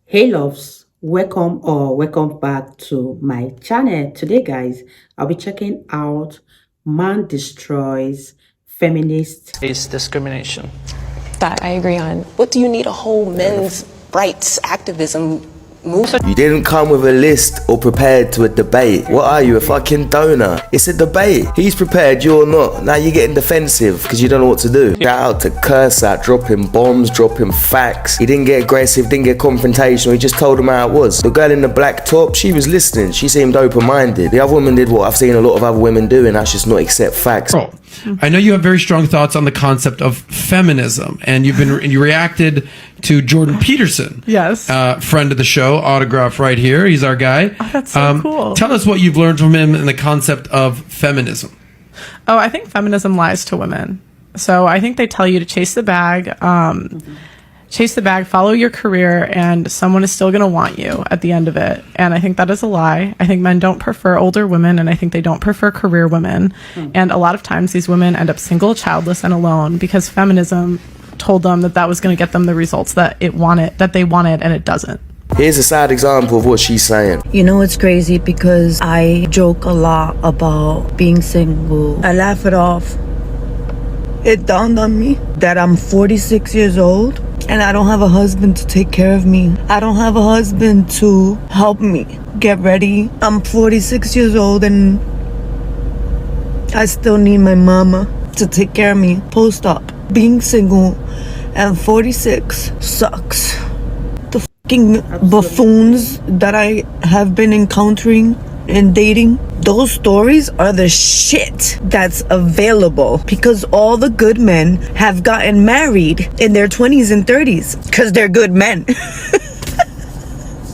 Hey loves, welcome back to my channel. Today guys, I'll be checking out Man Destroys Feminist. Is discrimination. That I agree on. What do you need a whole men's rights activism movement? You didn't come with a list or prepared to a debate. What are you, a fucking donor? It's a debate. He's prepared, you're not. Now you're getting defensive because you don't know what to do. Shout out to curse out, dropping bombs, dropping facts. He didn't get aggressive, didn't get confrontational. He just told him how it was. The girl in the black top, she was listening. She seemed open-minded. The other woman did what I've seen a lot of other women do, and that's just not accept facts. Oh, I know you have very strong thoughts on the concept of feminism, and you reacted to Jordan Peterson. Yes. Friend of the show, autograph right here. He's our guy. Oh, that's so cool. Tell us what you've learned from him in the concept of feminism. Oh, I think feminism lies to women. So I think they tell you to chase the bag, follow your career, and someone is still going to want you at the end of it. And I think that is a lie. I think men don't prefer older women, and I think they don't prefer career women. And a lot of times these women end up single, childless, and alone because feminism told them that that was going to get them the results that they wanted, and it doesn't. Here's a sad example of what she's saying. You know, it's crazy because I joke a lot about being single. I laugh it off. It dawned on me that I'm 46 years old and I don't have a husband to take care of me. I don't have a husband to help me get ready. I'm 46 years old and I still need my mama to take care of me post-op. Being single at 46 sucks. The fucking buffoons that I have been encountering and dating, those stories are the shit that's available because all the good men have gotten married in their 20s and 30s because they're good men.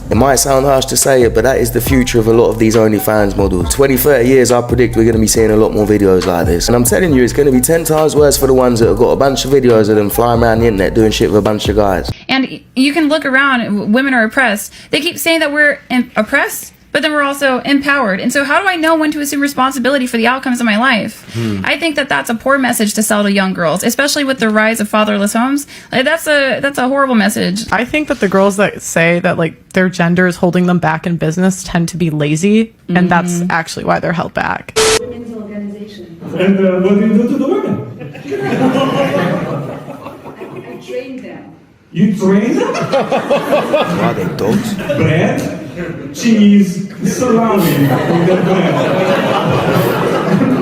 It might sound harsh to say it, but that is the future of a lot of these OnlyFans models. 20, 30 years, I predict we're going to be seeing a lot more videos like this. And I'm telling you, it's going to be 10 times worse for the ones that have got a bunch of videos of them flying around the internet doing shit with a bunch of guys. And you can look around, women are oppressed. They keep saying that we're oppressed, but then we're also empowered. And so how do I know when to assume responsibility for the outcomes of my life? I think that that's a poor message to sell to young girls, especially with the rise of fatherless homes. Like, that's a horrible message. I think that the girls that say that like their gender is holding them back in business tend to be lazy, and that's actually why they're held back. Women's organization. And what do you do to the women? I train them. You train them? Are they dogs? Bread, cheese, salami with the bread.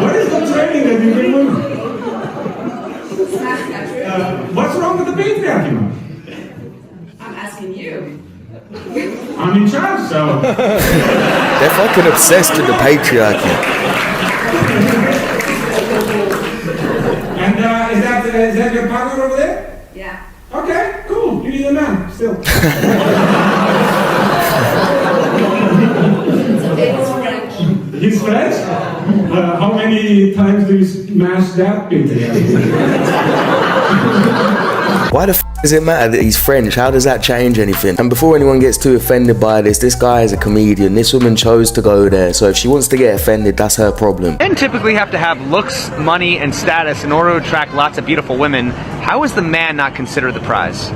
What is the training that you bring women? What's wrong with the patriarchy? I'm asking you. I'm in charge, so. They're fucking obsessed with the patriarchy. And is that your partner over there? Yeah. Okay, cool. You need a man, still. He's French? How many times do you smash that pizza? Why the f does it matter that he's French? How does that change anything? And before anyone gets too offended by this guy is a comedian. This woman chose to go there, so if she wants to get offended, that's her problem. Men typically have to have looks, money, and status in order to attract lots of beautiful women. How is the man not considered the prize?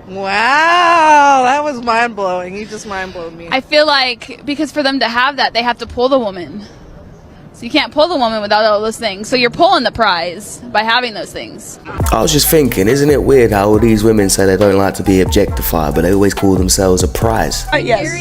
Wow, that was mind-blowing. He just mind-blowed me. I feel like because for them to have that, they have to pull the woman. So you can't pull the woman without all those things. So you're pulling the prize by having those things. I was just thinking, isn't it weird how all these women say they don't like to be objectified, but they always call themselves a prize? Yes.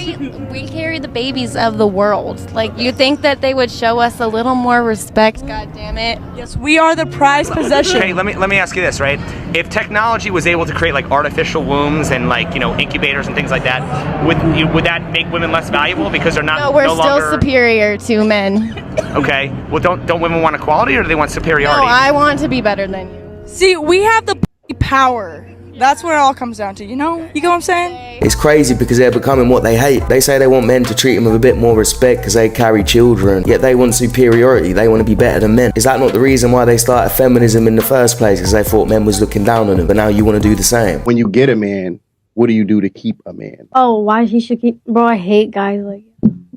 We carry the babies of the world. Like, you think that they would show us a little more respect, God damn it. Yes, we are the prized possession. Okay, let me ask you this, right? If technology was able to create like artificial wombs and like, you know, incubators and things like that, would that make women less valuable because they're not No, we're no still longer superior to men. Okay. Well, don't women want equality or do they want superiority? No, I want to be better than you. See, we have the power. That's what it all comes down to, you know? You get what I'm saying? It's crazy because they're becoming what they hate. They say they want men to treat them with a bit more respect because they carry children, yet they want superiority. They want to be better than men. Is that not the reason why they started feminism in the first place? Because they thought men was looking down on them, but now you want to do the same. When you get a man, what do you do to keep a man? Oh, why he should keep... Bro, I hate guys like...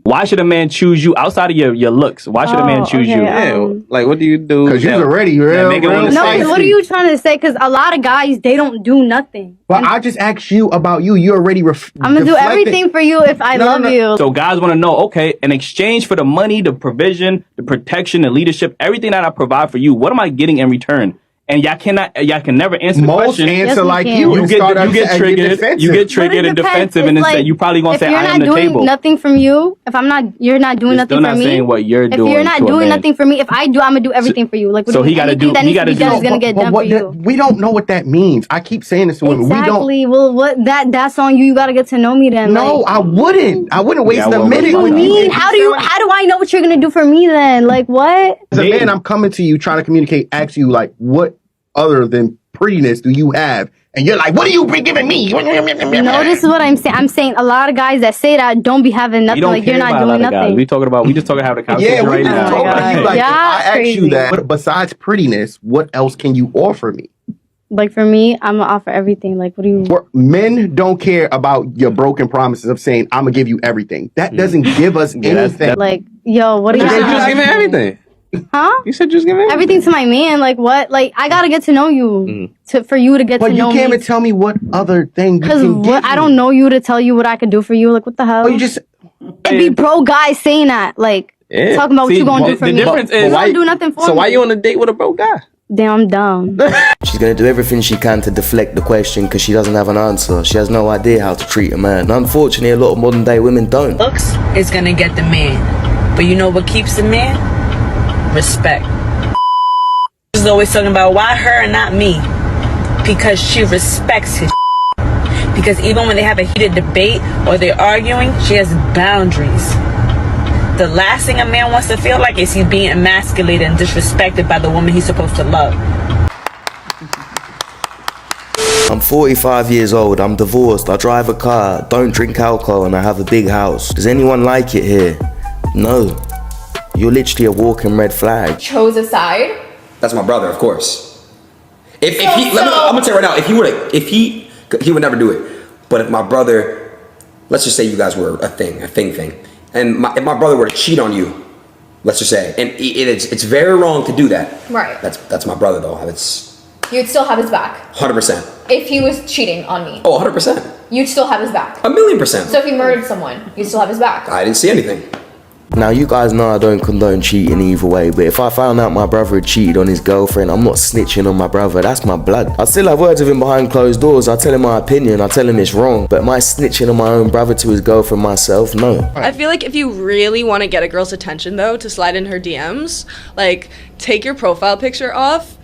Why should a man choose you outside of your looks? Why should a man choose you? Yeah, like what do you do? Because you're already real. No, what are you trying to say? Because a lot of guys, they don't do nothing. But I just asked you about you. You already I'm gonna do everything for you if I love you. So guys want to know, okay, in exchange for the money, the provision, the protection, the leadership, everything that I provide for you, what am I getting in return? And y'all can never answer the question. Most answer like you. You get triggered and defensive, and instead you probably gonna say I am the table. If you're not doing nothing from you, if you're not doing nothing for me. Still not saying what you're doing. If you're not doing nothing for me, if I do, I'm gonna do everything for you. Like, so he got to do. He got to do. Is gonna get done for you. We don't know what that means. I keep saying this to women. Exactly. Well, that's on you. You gotta get to know me then. No, I wouldn't. I wouldn't waste a minute with you. How do I know what you're gonna do for me then? Like what? As a man, I'm coming to you trying to communicate. Ask you like what other than prettiness do you have? And you're like, what are you giving me? No, this is what I'm saying. I'm saying a lot of guys that say that don't be having nothing. Like you're not doing nothing. We just talking how the conversation right now. Like, I asked you that. But besides prettiness, what else can you offer me? Like for me, I'm gonna offer everything. Like what do you? Men don't care about your broken promises of saying I'm gonna give you everything. That doesn't give us anything. Like yo, what do you? Just give me everything. Huh? You said just give me everything to my man. Like what? Like I gotta get to know you for you to get to know me. But you can't even tell me what other thing. Because I don't know you to tell you what I could do for you. Like what the hell? Oh, you just it'd be bro guys saying that. Like talking about what you gonna do for me. The difference is you don't do nothing for me. So why you on a date with a broke guy? Damn, I'm dumb. She's gonna do everything she can to deflect the question because she doesn't have an answer. She has no idea how to treat a man. And unfortunately, a lot of modern day women don't. Looks is gonna get the man, but you know what keeps the man? Respect. She's always talking about why her and not me, because she respects his because even when they have a heated debate or they're arguing, she has boundaries. The last thing a man wants to feel like is he's being emasculated and disrespected by the woman he's supposed to love. I'm 45 years old, I'm divorced, I drive a car, don't drink alcohol, and I have a big house. Does anyone like it here? No. You're literally a walking red flag. Chose a side. That's my brother, of course. I'm gonna tell you right now, if he would never do it. But if my brother, let's just say you guys were a thing, and if my brother were to cheat on you, let's just say, and it's very wrong to do that. Right. That's my brother though. You'd still have his back. 100%. If he was cheating on me. Oh, 100%. You'd still have his back. 1,000,000%. So if he murdered someone, you'd still have his back. I didn't see anything. Now you guys know I don't condone cheating either way, but if I found out my brother had cheated on his girlfriend, I'm not snitching on my brother, that's my blood. I'd still have words with him behind closed doors, I tell him my opinion, I tell him it's wrong, but am I snitching on my own brother to his girlfriend myself? No. I feel like if you really want to get a girl's attention though, to slide in her DMs, like take your profile picture off,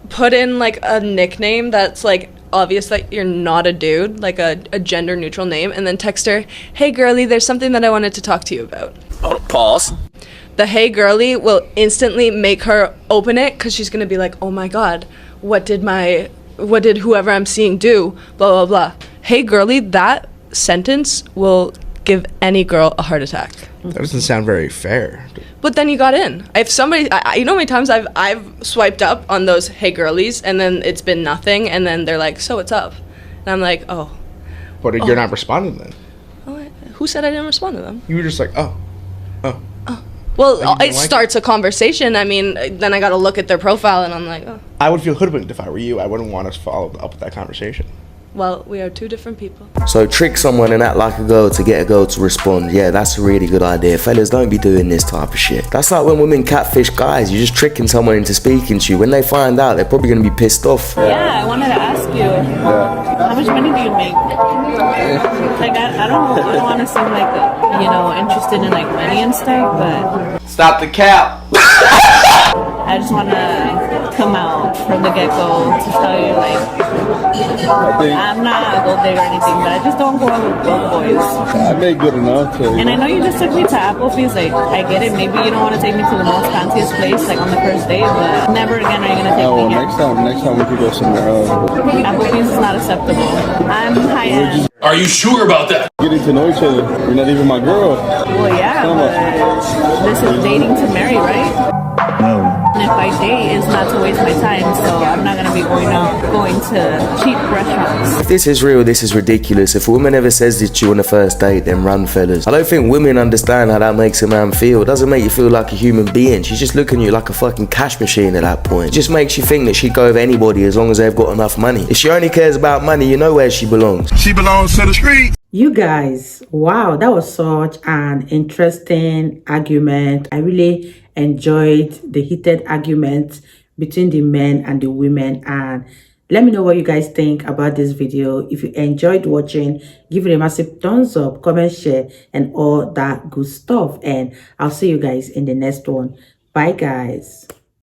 put in like a nickname that's like obvious that you're not a dude, like a gender neutral name, and then text her, hey girly, there's something that I wanted to talk to you about. Oh, pause. The hey girly will instantly make her open it because she's gonna be like, oh my god, what did whoever I'm seeing do, blah blah blah. Hey girly, that sentence will give any girl a heart attack. That doesn't sound very fair. But then you got in. If somebody, you know how many times I've swiped up on those hey girlies and then it's been nothing and then they're like, so what's up? And I'm like, oh. But you're not responding then. Oh, who said I didn't respond to them? You were just like, oh. Well, it starts a conversation. I mean, then I got to look at their profile and I'm like, oh. I would feel hoodwinked if I were you. I wouldn't want to follow up with that conversation. Well, we are two different people. So trick someone and act like a girl to get a girl to respond. Yeah, that's a really good idea. Fellas, don't be doing this type of shit. That's like when women catfish guys. You're just tricking someone into speaking to you. When they find out, they're probably going to be pissed off. Yeah, I wanted to ask you, how much money do you make? Like, I don't want to seem like, interested in like money and stuff, but... Stop the cap! I just want to come out from the get-go to tell you, like, I'm not a gold digger or anything, but I just don't go out with broke boys. I made good enough to. And I know you just took me to Applebee's, like, I get it, maybe you don't want to take me to the most fanciest place, like, on the first date, but never again are you going to take me here. Next time we could go somewhere else. Applebee's is not acceptable. I'm high-end. Are you sure about that? Getting to know each other. You're not even my girl. Well, yeah, but this is dating to marry, right? No. And if I date is not to waste my time, so I'm not gonna be going to cheap restaurants. If this is real, this is ridiculous. If a woman ever says this to you on the first date, then run, fellas. I don't think women understand how that makes a man feel. It doesn't make you feel like a human being. She's just looking at you like a fucking cash machine at that point. It just makes you think that she'd go with anybody as long as they've got enough money. If she only cares about money, you know where she belongs. She belongs to the streets. You guys, wow, that was such an interesting argument. I really enjoyed the heated argument between the men and the women, and let me know what you guys think about this video. If you enjoyed watching, give it a massive thumbs up, comment, share, and all that good stuff. And I'll see you guys in the next one. Bye, guys.